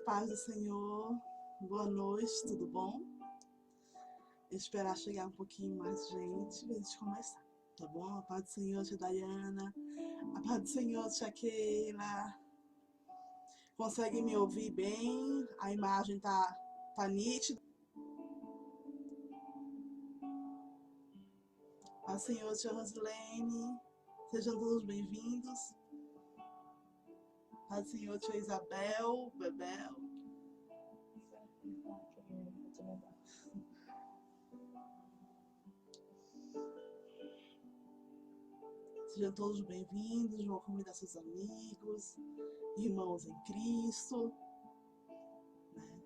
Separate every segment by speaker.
Speaker 1: paz do Senhor, boa noite, tudo bom? Esperar chegar um pouquinho mais gente pra gente começar, tá bom? A paz do Senhor, tia Dayana, a paz do Senhor, tia Keila. Consegue me ouvir bem? A imagem tá nítida? A paz do Senhor, tia Rosilene, sejam todos bem-vindos. A paz do Senhor, tia Isabel, Bebel. Sejam todos bem-vindos, vão convidar seus amigos, irmãos em Cristo, né?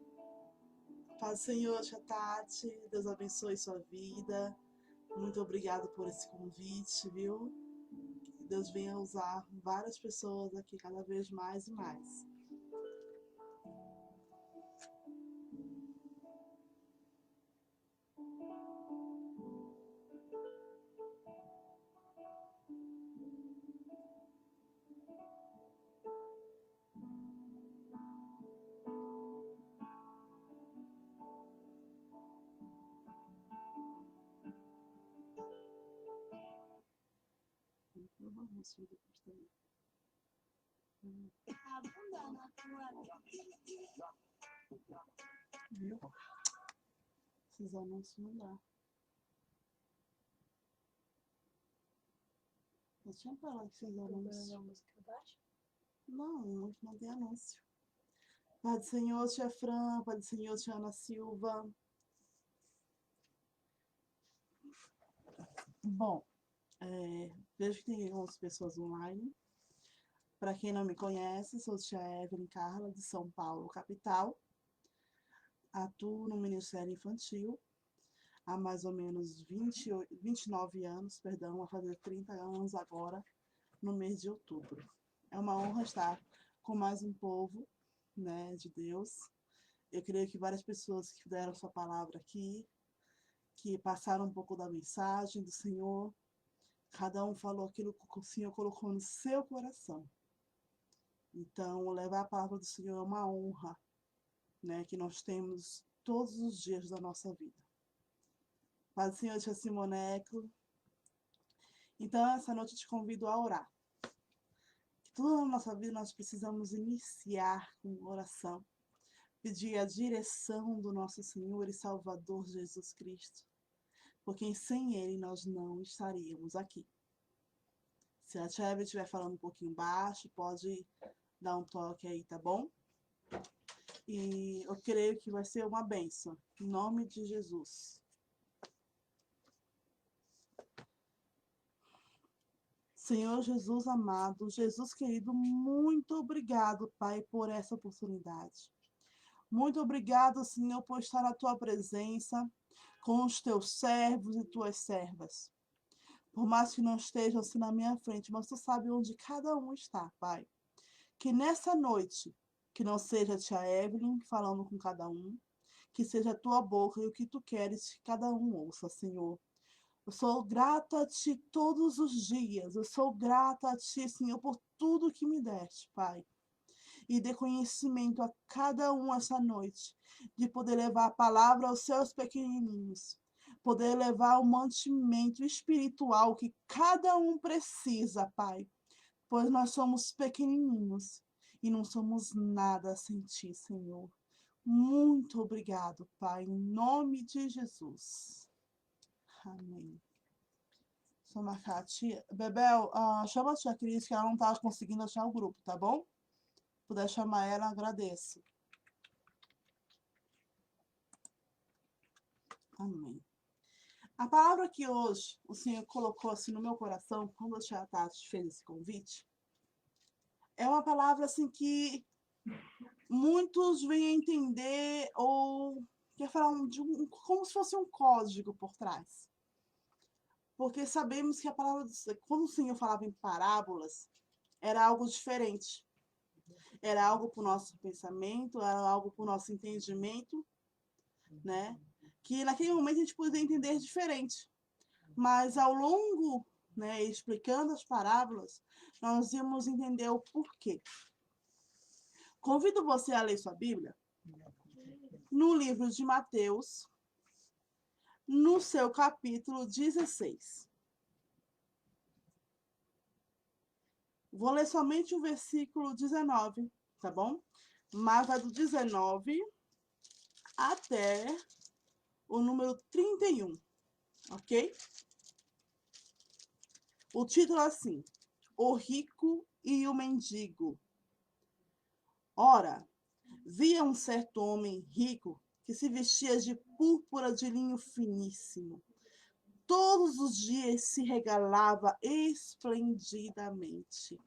Speaker 1: Paz do Senhor, tia Tati, Deus abençoe sua vida. Muito obrigado por esse convite, viu? Que Deus venha usar várias pessoas aqui cada vez mais e mais. Viu? Esses anúncios não dá. Eu tinha falado que esses anúncios. Não tem anúncio. Pai do Senhor, tia Fran, Pai do Senhor, tia Ana Silva. Bom, vejo que tem algumas pessoas online. Para quem não me conhece, sou tia Evelyn Carla, de São Paulo, capital. Atuo no Ministério Infantil há mais ou menos 29 anos, perdão, vai fazer 30 anos agora, no mês de outubro. É uma honra estar com mais um povo, né, de Deus. Eu creio que várias pessoas que deram sua palavra aqui, que passaram um pouco da mensagem do Senhor, cada um falou aquilo que o Senhor colocou no seu coração. Então, levar a palavra do Senhor é uma honra, né, que nós temos todos os dias da nossa vida. Paz do Senhor, tia Simoneco. Então, essa noite eu te convido a orar. Que tudo na nossa vida nós precisamos iniciar com oração. Pedir a direção do nosso Senhor e Salvador Jesus Cristo. Porque sem Ele nós não estaríamos aqui. Se a tia Eva estiver falando um pouquinho baixo, pode dar um toque aí, tá bom? E eu creio que vai ser uma bênção. Em nome de Jesus. Senhor Jesus amado, Jesus querido, muito obrigado, Pai, por essa oportunidade. Muito obrigado, Senhor, por estar na tua presença com os teus servos e tuas servas. Por mais que não estejam assim na minha frente, mas tu sabe onde cada um está, Pai. Que nessa noite, que não seja a tia Evelyn falando com cada um, que seja a tua boca e o que tu queres que cada um ouça, Senhor. Eu sou grata a Ti todos os dias. Eu sou grata a Ti, Senhor, por tudo que me deste, Pai. E dê conhecimento a cada um essa noite, de poder levar a palavra aos seus pequenininhos. Poder levar o mantimento espiritual que cada um precisa, Pai. Pois nós somos pequenininhos e não somos nada sem Ti, Senhor. Muito obrigado, Pai, em nome de Jesus. Amém. Deixa eu marcar a tia. Bebel, chama a tia Cris, que ela não tá conseguindo achar o grupo, tá bom? Se puder chamar ela, agradeço. Amém. A palavra que hoje o Senhor colocou assim no meu coração, quando a tia Tati fez esse convite, é uma palavra assim que muitos vêm a entender ou quer falar como se fosse um código por trás. Porque sabemos que a palavra, quando o Senhor falava em parábolas, era algo diferente. Era algo para o nosso pensamento, era algo para o nosso entendimento, né? Que naquele momento a gente podia entender diferente. Mas ao longo, né, explicando as parábolas, nós íamos entender o porquê. Convido você a ler sua Bíblia no livro de Mateus, no seu capítulo 16. Vou ler somente o versículo 19, tá bom? Mas vai do 19 até o número 31, ok? O título é assim: O rico e o mendigo. Ora, via um certo homem rico que se vestia de púrpura de linho finíssimo. Todos os dias se regalava esplendidamente.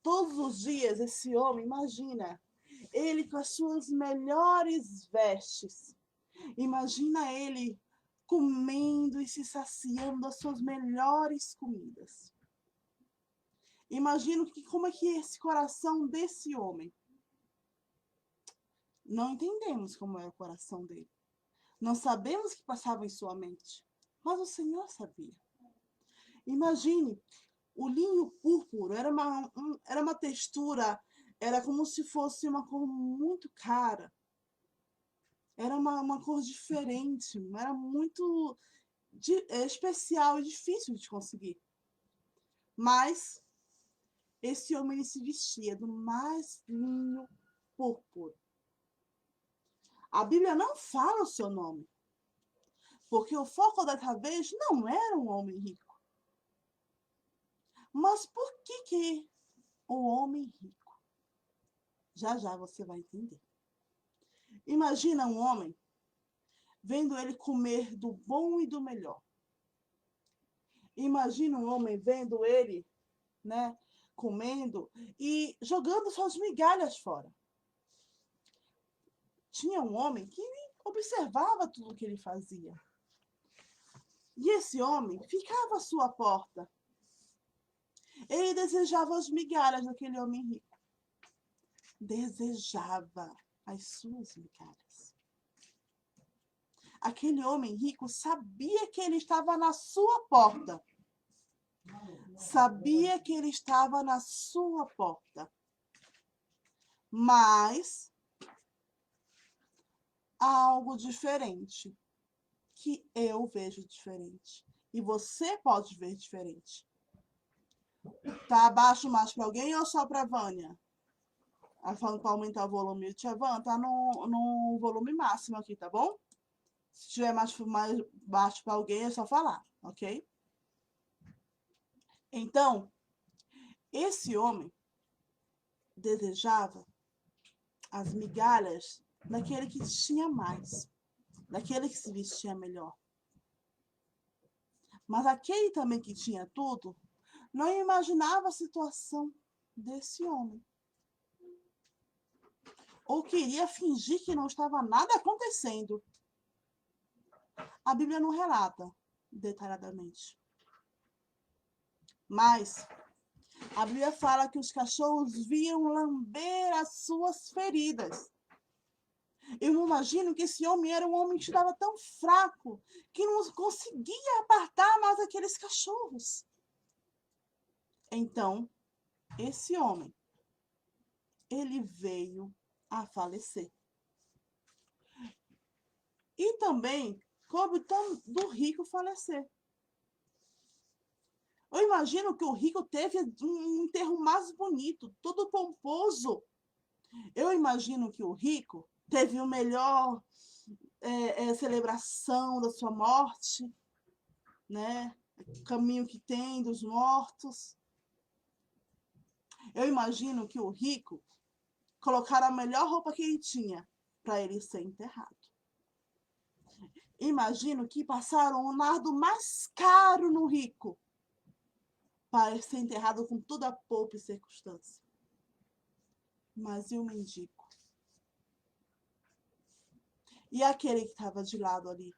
Speaker 1: Todos os dias esse homem, imagina, ele com as suas melhores vestes. Imagina ele comendo e se saciando das suas melhores comidas. Imagino como é que é esse coração desse homem. Não entendemos como era o coração dele. Não sabemos o que passava em sua mente. Mas o Senhor sabia. Imagine, o linho púrpura era uma textura, era como se fosse uma cor muito cara. Era uma cor diferente, era muito especial e difícil de conseguir. Mas esse homem se vestia do mais linho púrpura. A Bíblia não fala o seu nome, porque o foco dessa vez não era um homem rico. Mas por que o homem rico? Já já você vai entender. Imagina um homem vendo ele comer do bom e do melhor. Imagina um homem vendo ele, né, comendo e jogando suas migalhas fora. Tinha um homem que observava tudo o que ele fazia. E esse homem ficava à sua porta. Ele desejava as migalhas daquele homem rico. Desejava as suas migalhas. Aquele homem rico sabia que ele estava na sua porta. Sabia que ele estava na sua porta. Mas há algo diferente que eu vejo diferente. E você pode ver diferente. Tá abaixo mais para alguém ou só para Vânia? Falando para aumentar o volume. Tia Van, tá no volume máximo aqui, tá bom? Se tiver mais baixo para alguém, é só falar, ok? Então, esse homem desejava as migalhas daquele que tinha mais, daquele que se vestia melhor. Mas aquele também que tinha tudo, não imaginava a situação desse homem. Ou queria fingir que não estava nada acontecendo. A Bíblia não relata detalhadamente. Mas a Bíblia fala que os cachorros vinham lamber as suas feridas. Eu imagino que esse homem era um homem que estava tão fraco que não conseguia apartar mais aqueles cachorros. Então, esse homem, ele veio a falecer. E também coube do rico falecer. Eu imagino que o rico teve um enterro mais bonito, todo pomposo. Eu imagino que o rico teve o melhor celebração da sua morte, né? O caminho que tem dos mortos. Eu imagino que o rico colocaram a melhor roupa que ele tinha para ele ser enterrado. Imagino que passaram o nardo mais caro no rico para ser enterrado com toda a pompa e circunstância. Mas e o mendigo? E aquele que estava de lado ali?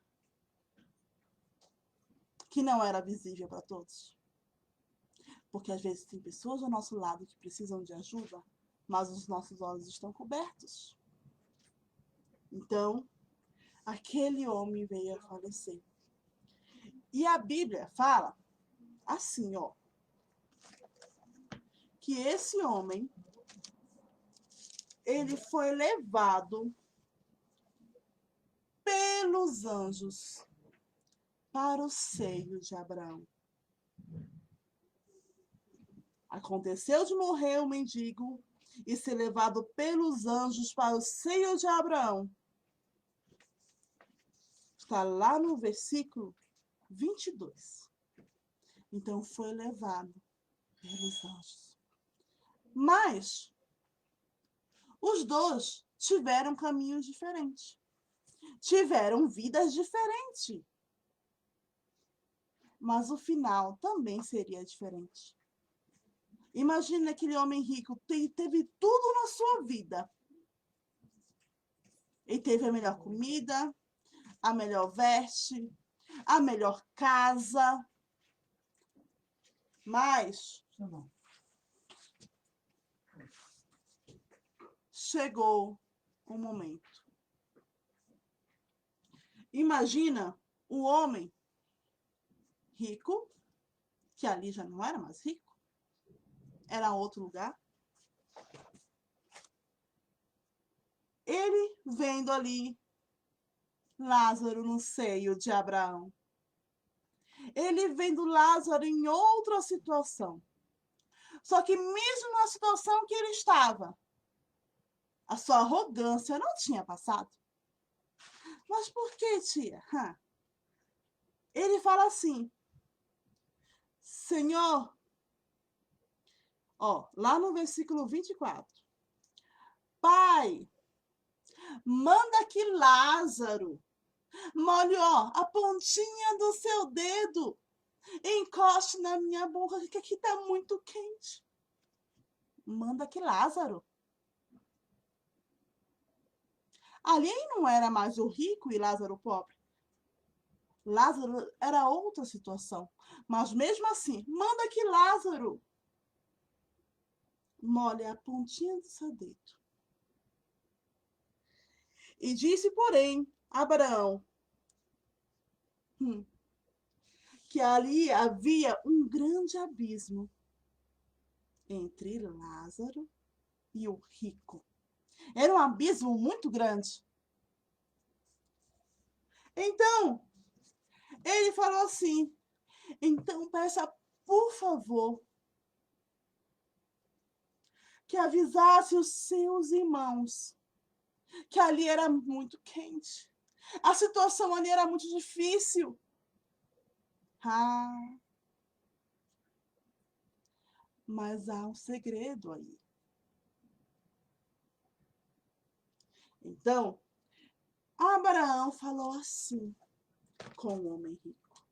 Speaker 1: Que não era visível para todos? Porque às vezes tem pessoas ao nosso lado que precisam de ajuda, mas os nossos olhos estão cobertos. Então, aquele homem veio a falecer. E a Bíblia fala assim, ó, que esse homem ele foi levado pelos anjos para o seio de Abraão. Aconteceu de morrer o mendigo e ser levado pelos anjos para o seio de Abraão. Está lá no versículo 22. Então foi levado pelos anjos. Mas os dois tiveram caminhos diferentes. Tiveram vidas diferentes. Mas o final também seria diferente. Imagina aquele homem rico, teve tudo na sua vida. Ele teve a melhor comida, a melhor veste, a melhor casa. Mas chegou um momento. Imagina o homem rico, que ali já não era mais rico, era outro lugar. Ele vendo ali Lázaro no seio de Abraão. Ele vendo Lázaro em outra situação. Só que mesmo na situação que ele estava, a sua arrogância não tinha passado. Mas por que, tia? Ele fala assim, Senhor, lá no versículo 24, Pai, manda que Lázaro molhe a pontinha do seu dedo, encoste na minha boca, que aqui está muito quente. Manda que Lázaro. Ali não era mais o rico e Lázaro o pobre. Lázaro era outra situação. Mas mesmo assim, manda que Lázaro molhe a pontinha do seu dedo. E disse, porém, Abraão, que ali havia um grande abismo entre Lázaro e o rico. Era um abismo muito grande. Então, ele falou assim, então peça, por favor, que avisasse os seus irmãos que ali era muito quente. A situação ali era muito difícil. Mas há um segredo aí. Então, Abraão falou assim com o homem rico.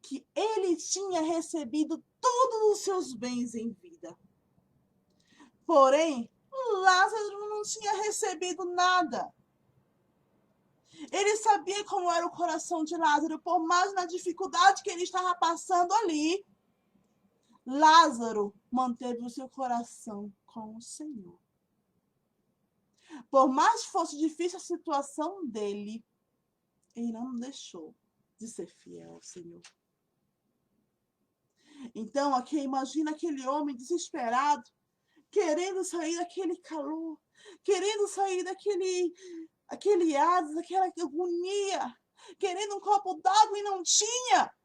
Speaker 1: Que ele tinha recebido todos os seus bens em vida. Porém, Lázaro não tinha recebido nada. Ele sabia como era o coração de Lázaro, por mais na dificuldade que ele estava passando ali. Lázaro manteve o seu coração com o Senhor. Por mais que fosse difícil a situação dele, ele não deixou de ser fiel ao Senhor. Então, aqui, imagina aquele homem desesperado, querendo sair daquele calor, querendo sair aquele asa, aquela agonia, querendo um copo d'água e não tinha.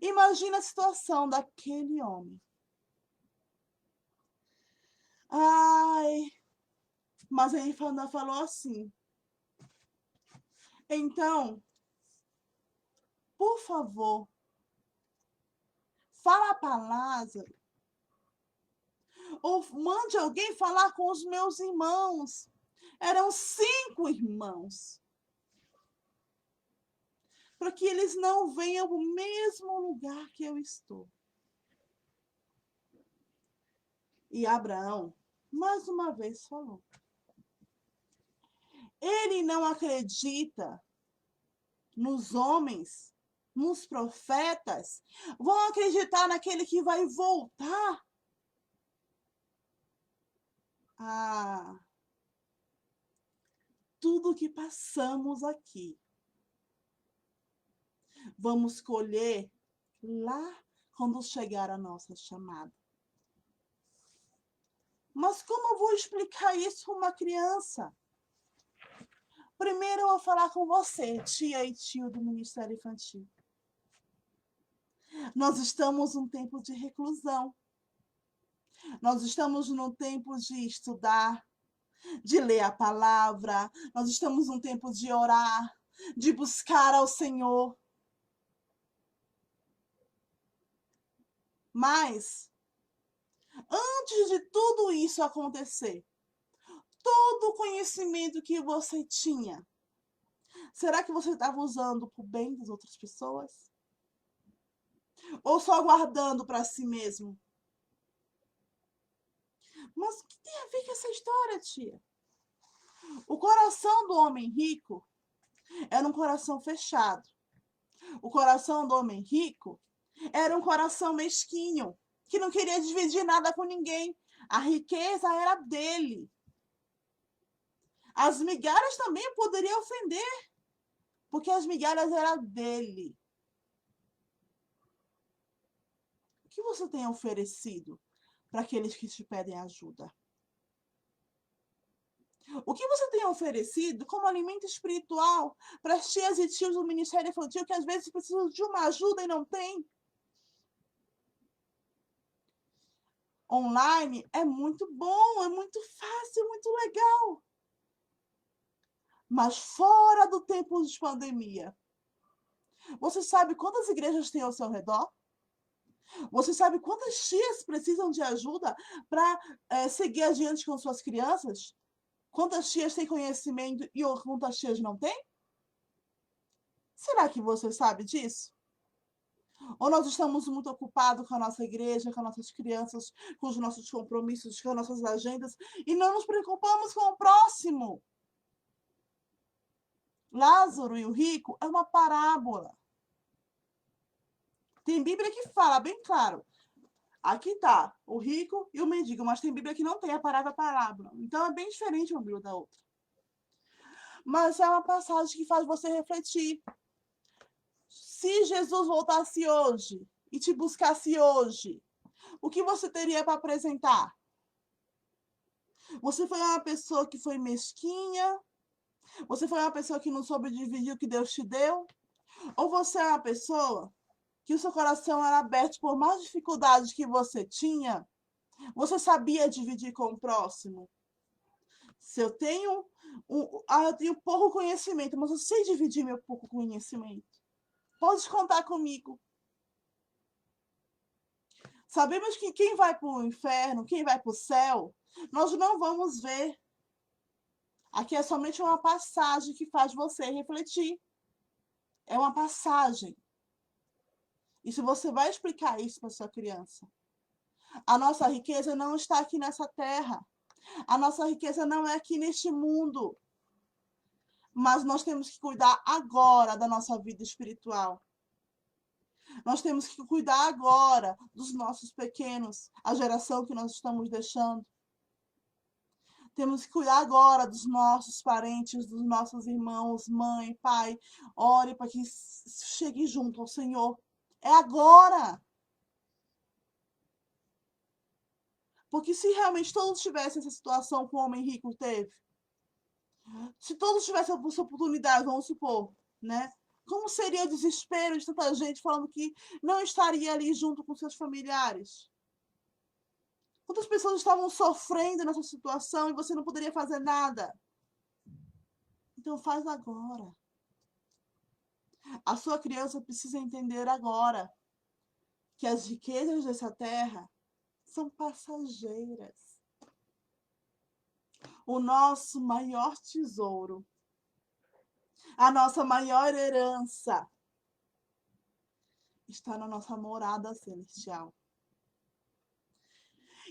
Speaker 1: Imagina a situação daquele homem. Mas ele falou assim, então, por favor, fala para Lázaro, ou mande alguém falar com os meus irmãos. Eram 5 irmãos. Para que eles não venham ao mesmo lugar que eu estou. E Abraão, mais uma vez, falou. Ele não acredita nos homens, nos profetas. Vão acreditar naquele que vai voltar. Tudo que passamos aqui, vamos colher lá quando chegar a nossa chamada. Mas como eu vou explicar isso para uma criança? Primeiro eu vou falar com você, tia e tio do Ministério Infantil. Nós estamos num tempo de reclusão. Nós estamos num tempo de estudar, de ler a palavra. Nós estamos num tempo de orar, de buscar ao Senhor. Mas, antes de tudo isso acontecer, todo o conhecimento que você tinha, será que você estava usando para o bem das outras pessoas? Ou só guardando para si mesmo? Mas o que tem a ver com essa história, tia? O coração do homem rico era um coração fechado. O coração do homem rico era um coração mesquinho, que não queria dividir nada com ninguém. A riqueza era dele. As migalhas também poderiam ofender, porque as migalhas eram dele. O que você tem oferecido para aqueles que te pedem ajuda? O que você tem oferecido como alimento espiritual para as tias e tios do Ministério Infantil que às vezes precisam de uma ajuda e não tem? Online é muito bom, é muito fácil, é muito legal. Mas fora do tempo de pandemia, você sabe quantas igrejas tem ao seu redor? Você sabe quantas tias precisam de ajuda para seguir adiante com suas crianças? Quantas tias têm conhecimento e quantas tias não têm? Será que você sabe disso? Ou nós estamos muito ocupados com a nossa igreja, com as nossas crianças, com os nossos compromissos, com as nossas agendas, e não nos preocupamos com o próximo? Lázaro e o rico é uma parábola. Tem Bíblia que fala bem claro. Aqui está o rico e o mendigo, mas tem Bíblia que não tem a parábola. Então é bem diferente uma Bíblia da outra. Mas é uma passagem que faz você refletir. Se Jesus voltasse hoje e te buscasse hoje, o que você teria para apresentar? Você foi uma pessoa que foi mesquinha? Você foi uma pessoa que não soube dividir o que Deus te deu? Ou você é uma pessoa que o seu coração era aberto por mais dificuldades que você tinha? Você sabia dividir com o próximo? Se eu tenho eu tenho pouco conhecimento, mas eu sei dividir meu pouco conhecimento. Pode contar comigo. Sabemos que quem vai para o inferno, quem vai para o céu, nós não vamos ver. Aqui é somente uma passagem que faz você refletir. É uma passagem. E se você vai explicar isso para sua criança, a nossa riqueza não está aqui nessa terra. A nossa riqueza não é aqui neste mundo. Mas nós temos que cuidar agora da nossa vida espiritual. Nós temos que cuidar agora dos nossos pequenos, a geração que nós estamos deixando. Temos que cuidar agora dos nossos parentes, dos nossos irmãos, mãe, pai. Ore para que chegue junto ao Senhor. É agora. Porque se realmente todos tivessem essa situação que o homem rico teve, se todos tivessem essa oportunidade, vamos supor, né? Como seria o desespero de tanta gente falando que não estaria ali junto com seus familiares? Quantas pessoas estavam sofrendo nessa situação e você não poderia fazer nada? Então faz agora. A sua criança precisa entender agora que as riquezas dessa terra são passageiras. O nosso maior tesouro, a nossa maior herança, está na nossa morada celestial.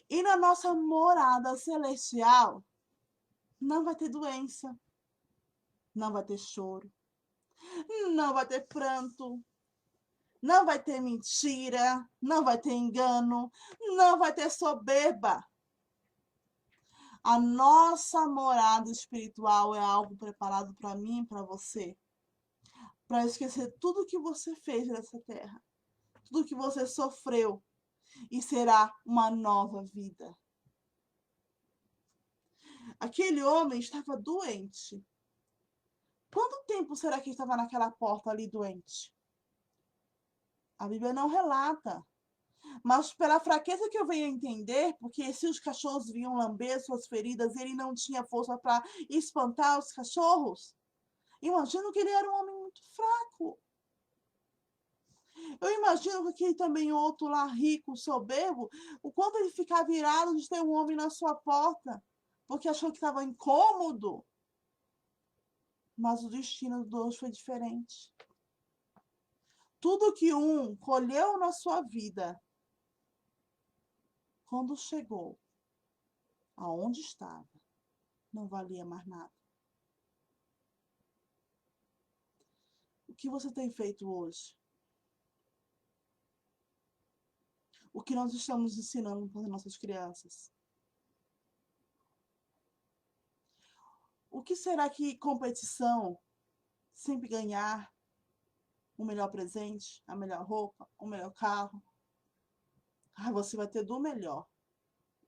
Speaker 1: E na nossa morada celestial, não vai ter doença, não vai ter choro, não vai ter pranto, não vai ter mentira, não vai ter engano, não vai ter soberba. A nossa morada espiritual é algo preparado para mim e para você, para esquecer tudo que você fez nessa terra, tudo que você sofreu e será uma nova vida. Aquele homem estava doente. Quanto tempo será que ele estava naquela porta ali doente? A Bíblia não relata. Mas pela fraqueza que eu venho a entender, porque se os cachorros vinham lamber suas feridas, ele não tinha força para espantar os cachorros. Imagino que ele era um homem muito fraco. Eu imagino que aquele também outro lá, rico, soberbo, o quanto ele ficava irado de ter um homem na sua porta, porque achou que estava incômodo. Mas o destino dos dois foi diferente. Tudo que um colheu na sua vida, quando chegou aonde estava, não valia mais nada. O que você tem feito hoje? O que nós estamos ensinando para as nossas crianças? O que será que competição, sempre ganhar o melhor presente, a melhor roupa, o melhor carro, você vai ter do melhor?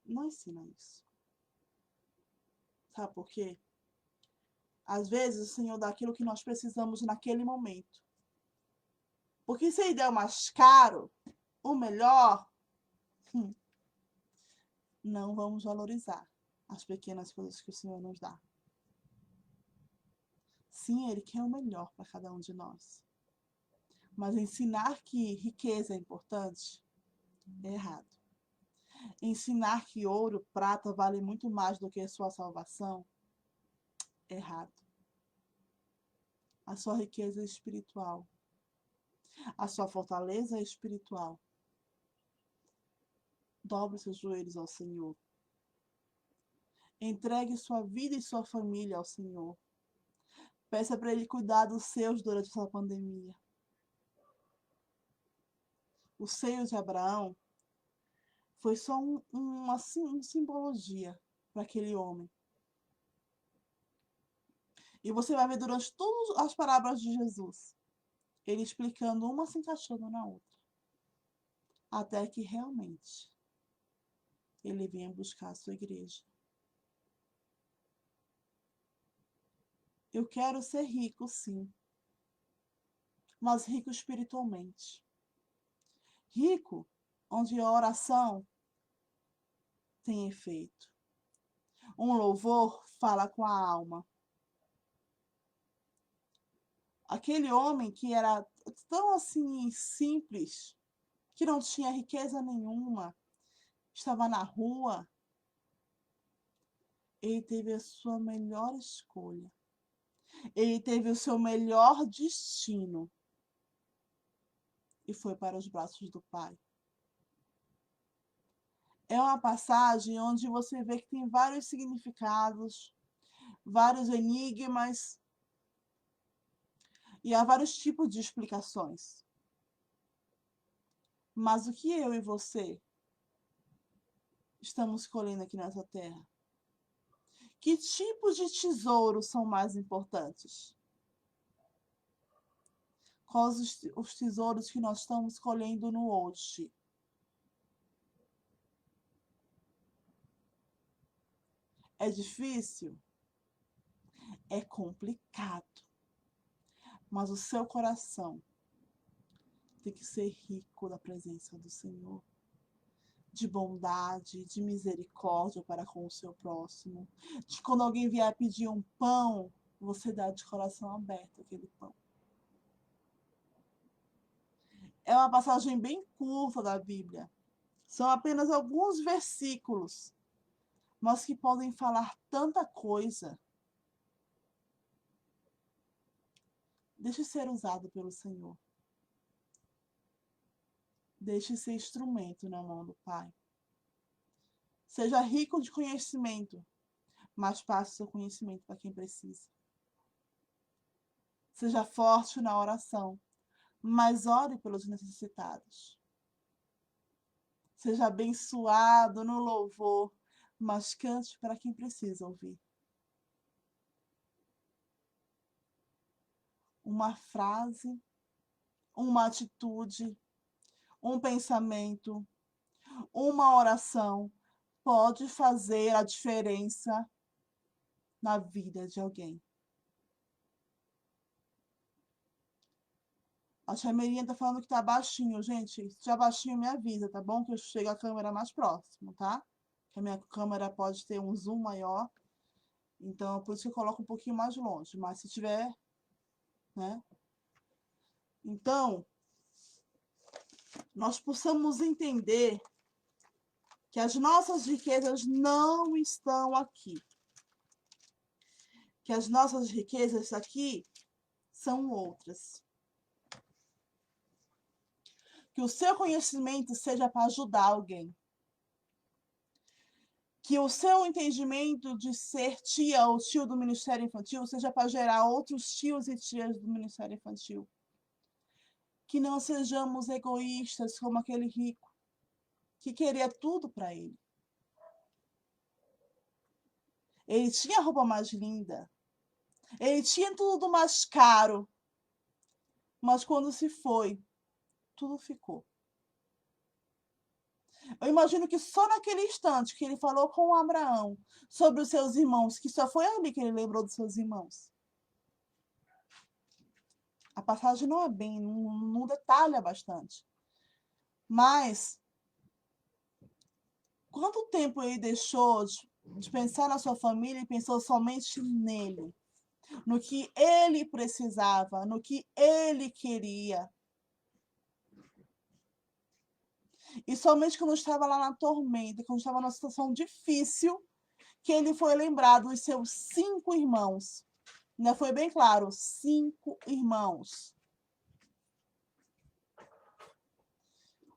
Speaker 1: Não ensina isso. Sabe por quê? Às vezes o Senhor dá aquilo que nós precisamos naquele momento. Porque se ele der o mais caro, o melhor, não vamos valorizar as pequenas coisas que o Senhor nos dá. Sim, Ele quer o melhor para cada um de nós. Mas ensinar que riqueza é importante é errado. Ensinar que ouro, prata vale muito mais do que a sua salvação é errado. A sua riqueza é espiritual. A sua fortaleza é espiritual. Dobre seus joelhos ao Senhor. Entregue sua vida e sua família ao Senhor. Peça para Ele cuidar dos seus durante essa pandemia. O seio de Abraão foi só uma simbologia para aquele homem. E você vai ver durante todas as parábolas de Jesus, ele explicando uma se encaixando na outra. Até que realmente ele venha buscar a sua igreja. Eu quero ser rico, sim, mas rico espiritualmente. Rico onde a oração tem efeito. Um louvor fala com a alma. Aquele homem que era tão assim simples, que não tinha riqueza nenhuma, estava na rua, ele teve a sua melhor escolha. Ele teve o seu melhor destino e foi para os braços do Pai. É uma passagem onde você vê que tem vários significados, vários enigmas e há vários tipos de explicações. Mas o que eu e você estamos colhendo aqui nessa terra? Que tipos de tesouros são mais importantes? Quais os tesouros que nós estamos colhendo no hoje? É difícil? É complicado. Mas o seu coração tem que ser rico da presença do Senhor. De bondade, de misericórdia para com o seu próximo. De quando alguém vier pedir um pão, você dá de coração aberto aquele pão. É uma passagem bem curta da Bíblia. São apenas alguns versículos, mas que podem falar tanta coisa. Deixe ser usado pelo Senhor. Deixe ser instrumento na mão do Pai. Seja rico de conhecimento, mas passe seu conhecimento para quem precisa. Seja forte na oração, mas ore pelos necessitados. Seja abençoado no louvor, mas cante para quem precisa ouvir. Uma frase, uma atitude, um pensamento, uma oração pode fazer a diferença na vida de alguém. A tia Meirinha tá falando que tá baixinho, gente. Se tiver baixinho, me avisa, tá bom? Que eu chego a câmera mais próximo, tá? Que a minha câmera pode ter um zoom maior. Então, por isso que eu coloco um pouquinho mais longe. Mas se tiver, né? Então, nós possamos entender que as nossas riquezas não estão aqui. Que as nossas riquezas aqui são outras. Que o seu conhecimento seja para ajudar alguém. Que o seu entendimento de ser tia ou tio do Ministério Infantil seja para gerar outros tios e tias do Ministério Infantil. Que não sejamos egoístas como aquele rico, que queria tudo para ele. Ele tinha a roupa mais linda, ele tinha tudo mais caro, mas quando se foi, tudo ficou. Eu imagino que só naquele instante que ele falou com Abraão sobre os seus irmãos, que só foi ali que ele lembrou dos seus irmãos. A passagem não é bem, não detalha bastante. Mas, quanto tempo ele deixou de pensar na sua família e pensou somente nele? No que ele precisava, no que ele queria. E somente quando estava lá na tormenta, quando estava numa situação difícil, que ele foi lembrado dos seus 5 irmãos. Ainda foi bem claro, 5 irmãos.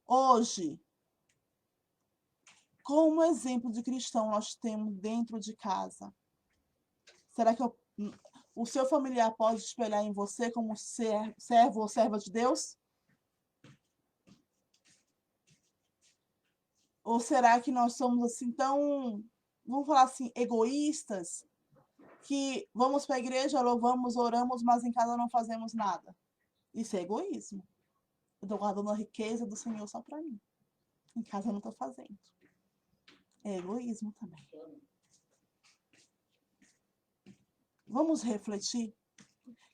Speaker 1: Hoje, como exemplo de cristão nós temos dentro de casa? Será que o seu familiar pode espelhar em você como servo ou serva de Deus? Ou será que nós somos assim tão, vamos falar assim, egoístas, que vamos para a igreja, louvamos, oramos, mas em casa não fazemos nada? Isso é egoísmo. Eu estou guardando a riqueza do Senhor só para mim. Em casa eu não estou fazendo. É egoísmo também. Vamos refletir.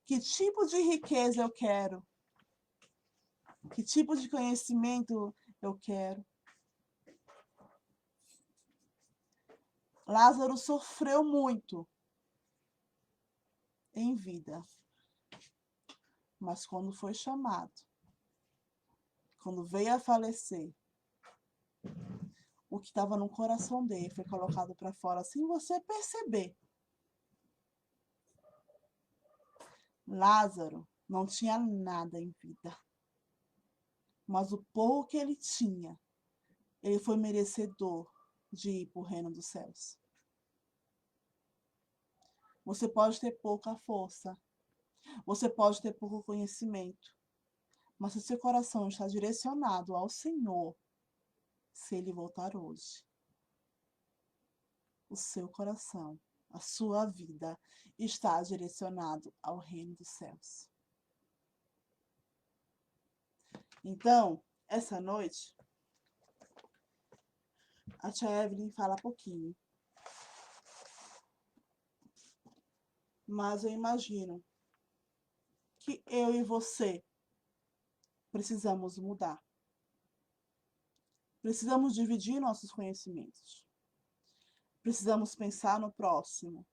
Speaker 1: Que tipo de riqueza eu quero? Que tipo de conhecimento eu quero? Lázaro sofreu muito em vida. Mas quando foi chamado, quando veio a falecer, o que estava no coração dele foi colocado para fora sem você perceber. Lázaro não tinha nada em vida. Mas o pouco que ele tinha, ele foi merecedor de ir para o reino dos céus. Você pode ter pouca força, você pode ter pouco conhecimento, mas se o seu coração está direcionado ao Senhor, se Ele voltar hoje, o seu coração, a sua vida está direcionado ao reino dos céus. Então, essa noite, a tia Evelyn fala pouquinho. Mas eu imagino que eu e você precisamos mudar. Precisamos dividir nossos conhecimentos. Precisamos pensar no próximo.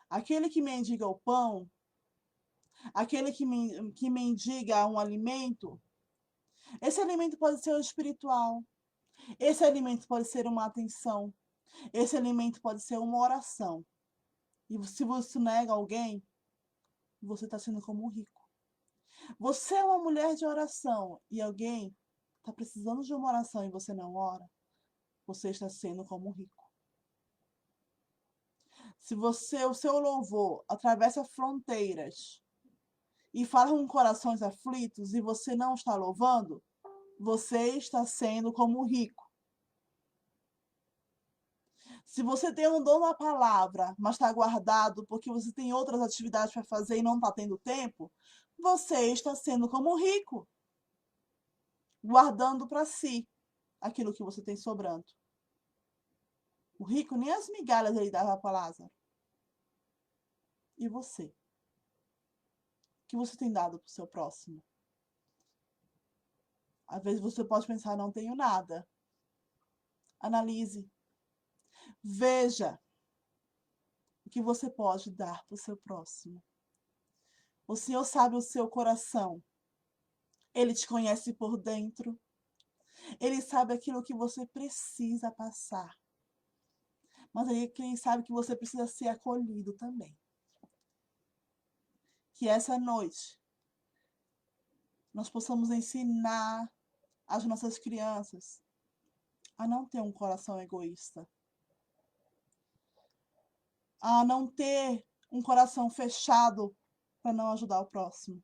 Speaker 1: Aquele que mendiga o pão, aquele que mendiga um alimento, esse alimento pode ser o espiritual, esse alimento pode ser uma atenção, esse alimento pode ser uma oração. E se você nega alguém, você está sendo como um rico. Você é uma mulher de oração e alguém está precisando de uma oração e você não ora, você está sendo como um rico. Se o seu louvor atravessa fronteiras e fala com corações aflitos e você não está louvando, você está sendo como um rico. Se você tem um dom na palavra, mas está guardado porque você tem outras atividades para fazer e não está tendo tempo, você está sendo como um rico. guardando para si aquilo que você tem sobrando. O rico nem as migalhas ele dava para Lázaro. E você? O que você tem dado para o seu próximo? Às vezes você pode pensar, não tenho nada. Analise. Veja o que você pode dar para o seu próximo. O Senhor sabe o seu coração. Ele te conhece por dentro. Ele sabe aquilo que você precisa passar. Mas aí quem sabe que você precisa ser acolhido também. Que essa noite nós possamos ensinar as nossas crianças a não ter um coração egoísta. A não ter um coração fechado para não ajudar o próximo.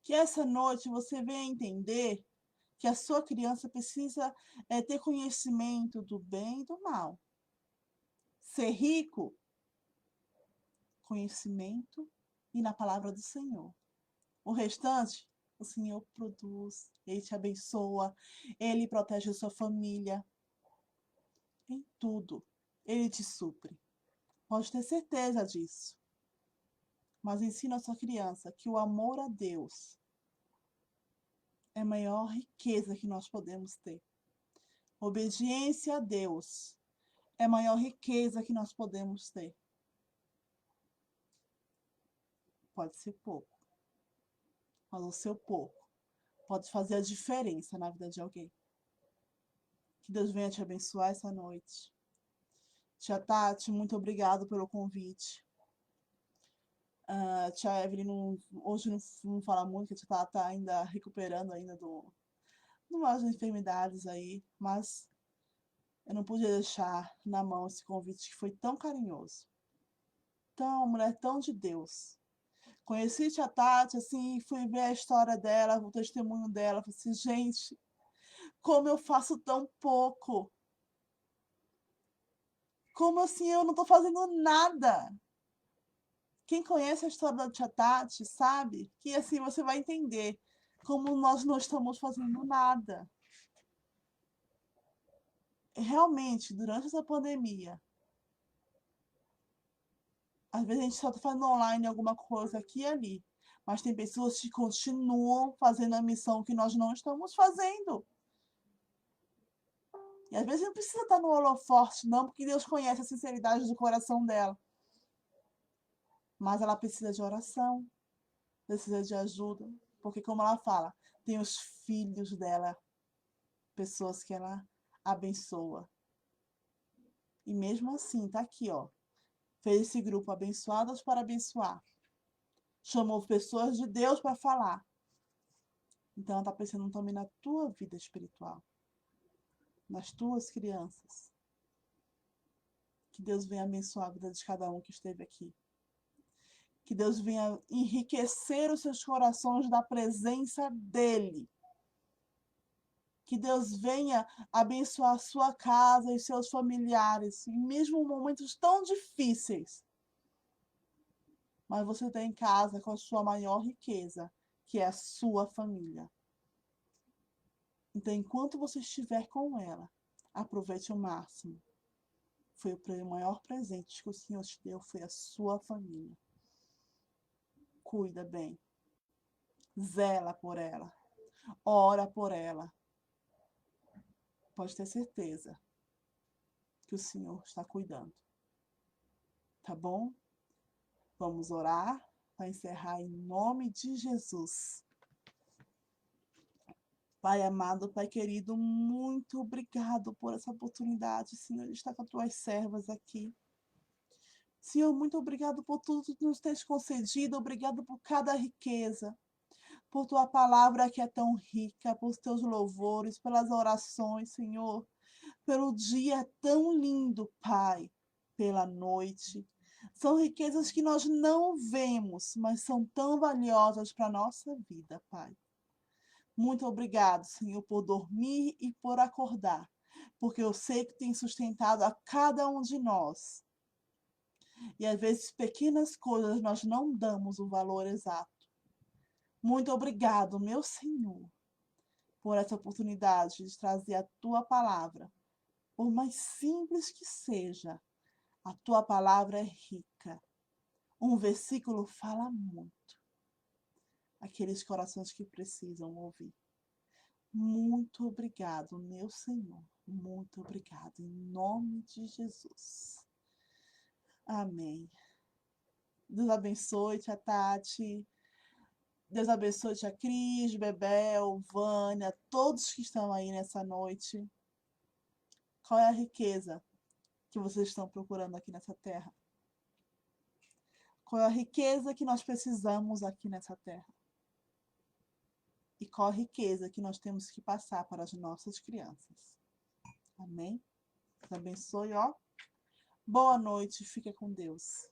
Speaker 1: Que essa noite você venha entender que a sua criança precisa ter conhecimento do bem e do mal. Ser rico, conhecimento e na palavra do Senhor. O restante, o Senhor produz, Ele te abençoa, Ele protege a sua família. Em tudo, Ele te supre. Pode ter certeza disso. Mas ensina a sua criança que o amor a Deus é a maior riqueza que nós podemos ter. Obediência a Deus é a maior riqueza que nós podemos ter. Pode ser pouco, mas o seu pouco pode fazer a diferença na vida de alguém. Que Deus venha te abençoar essa noite. Tia Tati, muito obrigado pelo convite. Tia Evelyn, hoje não fala muito, que a tia Tati está ainda recuperando ainda de umas enfermidades aí, mas eu não podia deixar na mão esse convite que foi tão carinhoso. Tão, mulher tão de Deus. Conheci tia Tati, assim, fui ver a história dela, o testemunho dela, falei assim, gente, como eu faço tão pouco. Como assim eu não estou fazendo nada? Quem conhece a história da tia Tati sabe que assim você vai entender como nós não estamos fazendo nada. Realmente, durante essa pandemia, às vezes a gente só está fazendo online alguma coisa aqui e ali, mas tem pessoas que continuam fazendo a missão que nós não estamos fazendo. E às vezes não precisa estar no holofote, não, porque Deus conhece a sinceridade do coração dela. Mas ela precisa de oração, precisa de ajuda, porque como ela fala, tem os filhos dela, pessoas que ela abençoa. E mesmo assim, tá aqui, ó. Fez esse grupo Abençoadas para Abençoar. Chamou pessoas de Deus para falar. Então ela tá pensando também na tua vida espiritual, nas tuas crianças. Que Deus venha abençoar a vida de cada um que esteve aqui. Que Deus venha enriquecer os seus corações da presença dEle. Que Deus venha abençoar a sua casa e seus familiares, mesmo em momentos tão difíceis. Mas você está em casa com a sua maior riqueza, que é a sua família. Então, enquanto você estiver com ela, aproveite o máximo. Foi o maior presente que o Senhor te deu, foi a sua família. Cuida bem. Zela por ela. Ora por ela. Pode ter certeza que o Senhor está cuidando. Tá bom? Vamos orar para encerrar em nome de Jesus. Pai amado, Pai querido, muito obrigado por essa oportunidade, Senhor, de estar com as tuas servas aqui. Senhor, muito obrigado por tudo que nos tens concedido, obrigado por cada riqueza, por tua palavra que é tão rica, por teus louvores, pelas orações, Senhor, pelo dia tão lindo, Pai, pela noite. São riquezas que nós não vemos, mas são tão valiosas para a nossa vida, Pai. Muito obrigado, Senhor, por dormir e por acordar, porque eu sei que tem sustentado a cada um de nós. E às vezes pequenas coisas nós não damos o valor exato, Muito obrigado, meu Senhor, por essa oportunidade de trazer a tua palavra. Por mais simples que seja, a tua palavra é rica. Um versículo fala muito. Aqueles corações que precisam ouvir. Muito obrigado, meu Senhor. Muito obrigado, em nome de Jesus. Amém. Deus abençoe, tia Tati. Deus abençoe, tia Cris, Bebel, Vânia, todos que estão aí nessa noite. Qual é a riqueza que vocês estão procurando aqui nessa terra? Qual é a riqueza que nós precisamos aqui nessa terra? E qual a riqueza que nós temos que passar para as nossas crianças? Amém? Deus abençoe, ó. Boa noite, fica com Deus.